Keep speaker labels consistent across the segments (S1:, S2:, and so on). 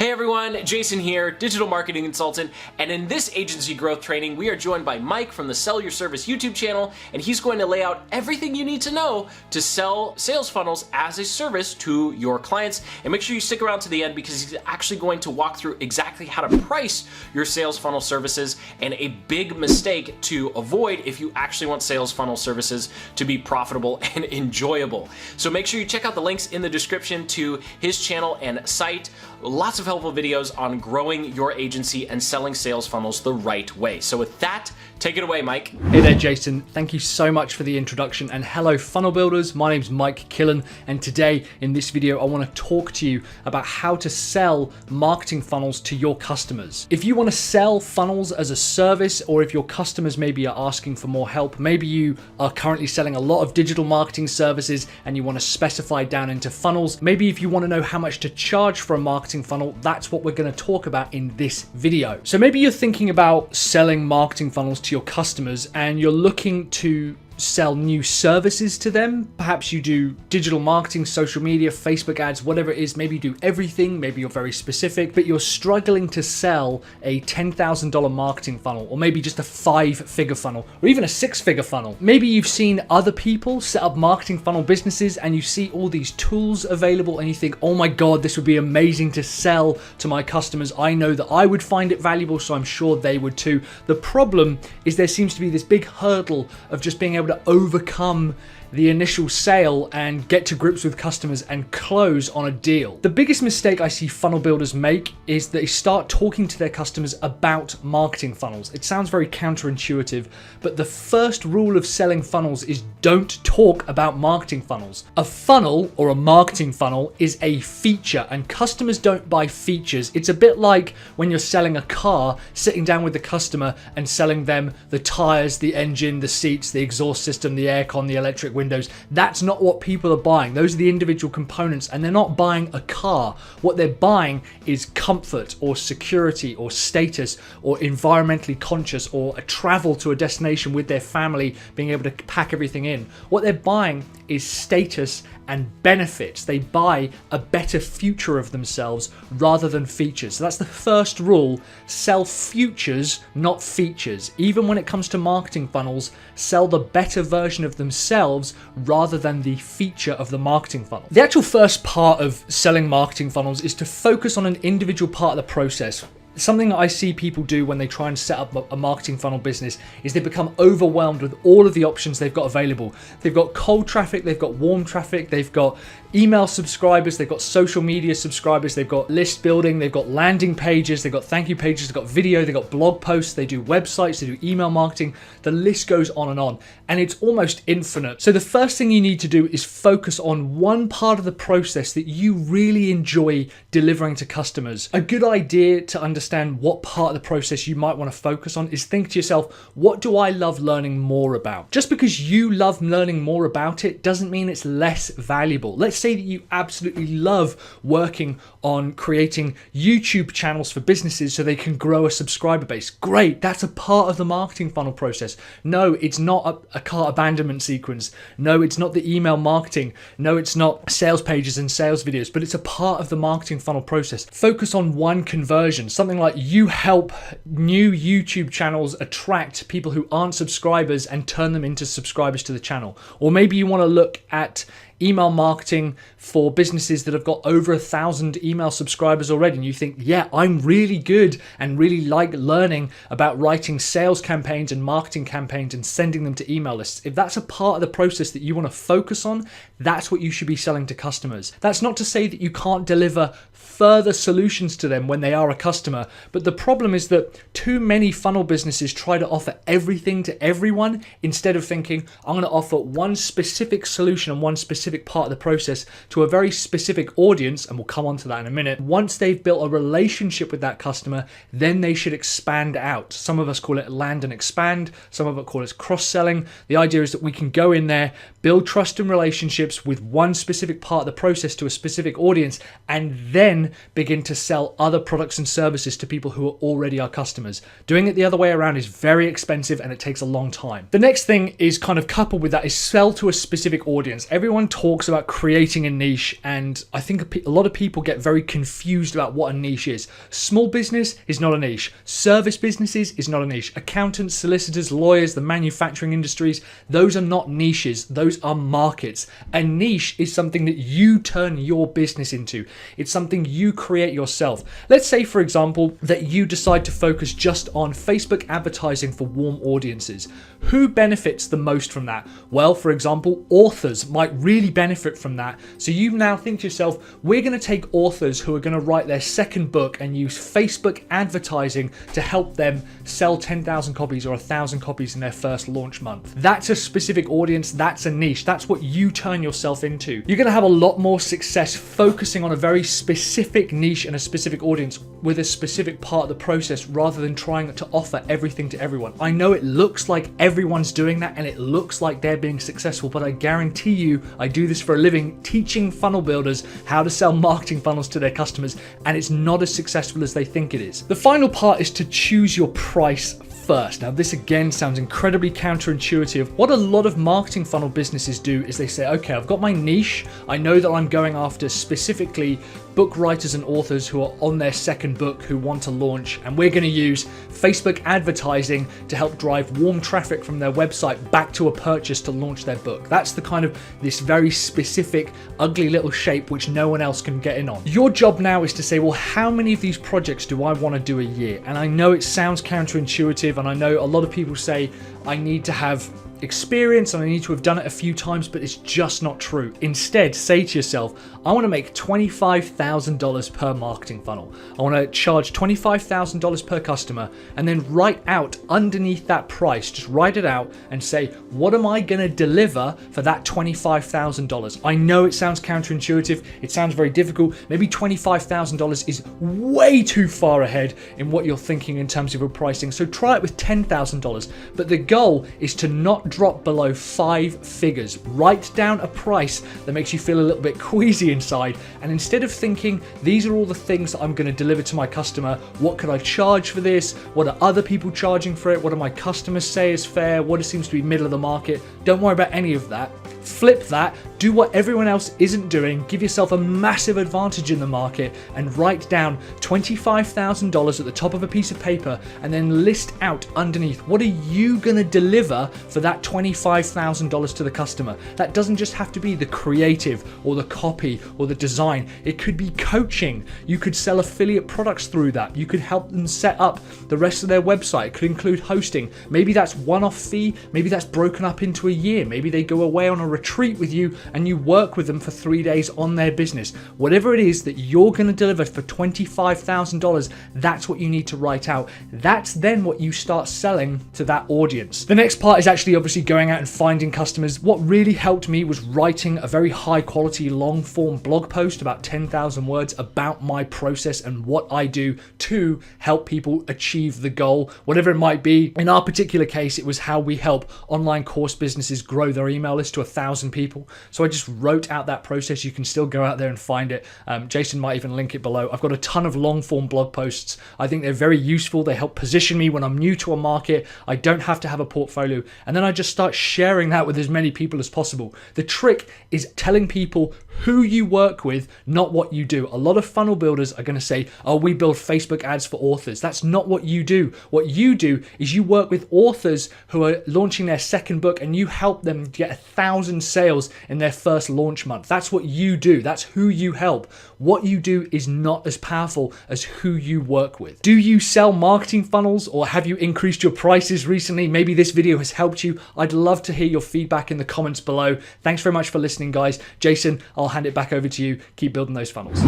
S1: Hey everyone, Jason here, digital marketing consultant, and in this agency growth training, we are joined by Mike from the Sell Your Service YouTube channel, and he's going to lay out everything you need to know to sell sales funnels as a service to your clients. And make sure you stick around to the end because he's actually going to walk through exactly how to price your sales funnel services and a big mistake to avoid if you actually want sales funnel services to be profitable and enjoyable. So make sure you check out the links in the description to his channel and site. Lots of helpful videos on growing your agency and selling sales funnels the right way. So with that, take it away, Mike.
S2: Hey there, Jason. Thank you so much for the introduction, and hello funnel builders. My name's Mike Killen, and today in this video, I want to talk to you about how to sell marketing funnels to your customers. If you want to sell funnels as a service, or if your customers maybe are asking for more help, maybe you are currently selling a lot of digital marketing services and you want to specify down into funnels. Maybe if you want to know how much to charge for a marketing funnel, that's what we're going to talk about in this video. So maybe you're thinking about selling marketing funnels to your customers and you're looking to sell new services to them. Perhaps you do digital marketing, social media, Facebook ads, whatever it is. Maybe you do everything. Maybe you're very specific, but you're struggling to sell a $10,000 marketing funnel, or maybe just a 5-figure funnel, or even a 6-figure funnel. Maybe you've seen other people set up marketing funnel businesses and you see all these tools available and you think, oh my God, this would be amazing to sell to my customers. I know that I would find it valuable, so I'm sure they would too. The problem is there seems to be this big hurdle of just being able to overcome the initial sale and get to grips with customers and close on a deal. The biggest mistake I see funnel builders make is they start talking to their customers about marketing funnels. It sounds very counterintuitive, but the first rule of selling funnels is don't talk about marketing funnels. A funnel or a marketing funnel is a feature, and customers don't buy features. It's a bit like when you're selling a car, sitting down with the customer and selling them the tires, the engine, the seats, the exhaust system, the aircon, the electric windows. That's not what people are buying. Those are the individual components, and they're not buying a car. What they're buying is comfort or security or status or environmentally conscious or a travel to a destination with their family, being able to pack everything in. What they're buying is status and benefits. They buy a better future of themselves rather than features. So that's the first rule. Sell futures, not features. Even when it comes to marketing funnels, sell the better version of themselves rather than the feature of the marketing funnel. The actual first part of selling marketing funnels is to focus on an individual part of the process. Something that I see people do when they try and set up a marketing funnel business is they become overwhelmed with all of the options they've got available. They've got cold traffic, they've got warm traffic, they've got email subscribers, they've got social media subscribers, they've got list building, they've got landing pages, they've got thank you pages, they've got video, they've got blog posts, they do websites, they do email marketing. The list goes on, and it's almost infinite. So the first thing you need to do is focus on one part of the process that you really enjoy delivering to customers. A good idea to understand what part of the process you might want to focus on is think to yourself, what do I love learning more about? Just because you love learning more about it doesn't mean it's less valuable. Let's say that you absolutely love working on creating YouTube channels for businesses so they can grow a subscriber base. Great, that's a part of the marketing funnel process. No, it's not a cart abandonment sequence. No, it's not the email marketing. No, it's not sales pages and sales videos, but it's a part of the marketing funnel process. Focus on one conversion, something like you help new YouTube channels attract people who aren't subscribers and turn them into subscribers to the channel. Or maybe you want to look at email marketing for businesses that have got over 1,000 email subscribers already, and you think, yeah, I'm really good and really like learning about writing sales campaigns and marketing campaigns and sending them to email lists. If that's a part of the process that you want to focus on, that's what you should be selling to customers. That's not to say that you can't deliver further solutions to them when they are a customer, but the problem is that too many funnel businesses try to offer everything to everyone instead of thinking, I'm going to offer one specific solution and one specific part of the process to a very specific audience, and we'll come on to that in a minute. Once they've built a relationship with that customer, then they should expand out. Some of us call it land and expand, some of us call it cross-selling. The idea is that we can go in there, build trust and relationships with one specific part of the process to a specific audience, and then begin to sell other products and services to people who are already our customers. Doing it the other way around is very expensive and it takes a long time. The next thing is kind of coupled with that is sell to a specific audience. Everyone talks about creating a niche, and I think a lot of people get very confused about what a niche is. Small business is not a niche. Service businesses is not a niche. Accountants, solicitors, lawyers, the manufacturing industries, those are not niches. Those are markets. A niche is something that you turn your business into. It's something you create yourself. Let's say, for example, that you decide to focus just on Facebook advertising for warm audiences. Who benefits the most from that? Well, for example, authors might really benefit from that. So you now think to yourself, we're going to take authors who are going to write their second book and use Facebook advertising to help them sell 10,000 copies or 1,000 copies in their first launch month. That's a specific audience. That's a niche. That's what you turn yourself into. You're going to have a lot more success focusing on a very specific niche and a specific audience with a specific part of the process rather than trying to offer everything to everyone. I know it looks like everyone's doing that and it looks like they're being successful, but I guarantee you, I do this for a living, teaching funnel builders how to sell marketing funnels to their customers, and it's not as successful as they think it is. The final part is to choose your price first. Now, this again sounds incredibly counterintuitive. What a lot of marketing funnel businesses do is they say, okay, I've got my niche. I know that I'm going after specifically book writers and authors who are on their second book who want to launch, and we're going to use Facebook advertising to help drive warm traffic from their website back to a purchase to launch their book. That's the kind of this very specific, ugly little shape which no one else can get in on. Your job now is to say, well, how many of these projects do I want to do a year? And I know it sounds counterintuitive, and I know a lot of people say I need to have experience and I need to have done it a few times, but it's just not true. Instead, say to yourself, I want to make $25,000 per marketing funnel. I want to charge $25,000 per customer, and then write out underneath that price, just write it out and say, what am I going to deliver for that $25,000? I know it sounds counterintuitive. It sounds very difficult. Maybe $25,000 is way too far ahead in what you're thinking in terms of your pricing. So try it with $10,000. But the goal is to not drop below 5 figures. Write down a price that makes you feel a little bit queasy inside, and instead of thinking these are all the things that I'm going to deliver to my customer, what could I charge for this, what are other people charging for it, what do my customers say is fair, what seems to be middle of the market, don't worry about any of that. Flip that, do what everyone else isn't doing, give yourself a massive advantage in the market, and write down $25,000 at the top of a piece of paper, and then list out underneath, what are you going to deliver for that $25,000 to the customer? That doesn't just have to be the creative or the copy or the design. It could be coaching. You could sell affiliate products through that. You could help them set up the rest of their website. It could include hosting. Maybe that's one-off fee. Maybe that's broken up into a year. Maybe they go away on a retreat with you and you work with them for 3 days on their business. Whatever it is that you're going to deliver for $25,000, that's what you need to write out. That's then what you start selling to that audience. The next part is actually obviously going out and finding customers. What really helped me was writing a very high quality long form blog post about 10,000 words about my process and what I do to help people achieve the goal, whatever it might be. In our particular case, it was how we help online course businesses grow their email list to 1,000 people. So I just wrote out that process. You can still go out there and find it. Jason might even link it below. I've got a ton of long form blog posts. I think they're very useful. They help position me when I'm new to a market. I don't have to have a portfolio. And then I just start sharing that with as many people as possible. The trick is telling people who you work with, not what you do. A lot of funnel builders are going to say, oh, we build Facebook ads for authors. That's not what you do. What you do is you work with authors who are launching their second book and you help them get 1,000 sales in their first launch month. That's what you do. That's who you help. What you do is not as powerful as who you work with. Do you sell marketing funnels, or have you increased your prices recently? Maybe this video has helped you. I'd love to hear your feedback in the comments below. Thanks very much for listening, guys. Jason, I'll hand it back over to you. Keep building those funnels.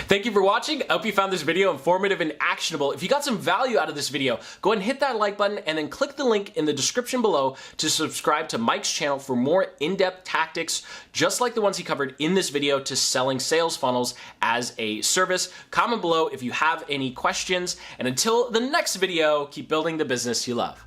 S1: Thank you for watching. I hope you found this video informative and actionable. If you got some value out of this video, go ahead and hit that like button and then click the link in the description below to subscribe to Mike's channel for more in-depth tactics just like the ones he covered in this video to selling sales funnels as a service. Comment below if you have any questions, and until the next video, keep building the business you love.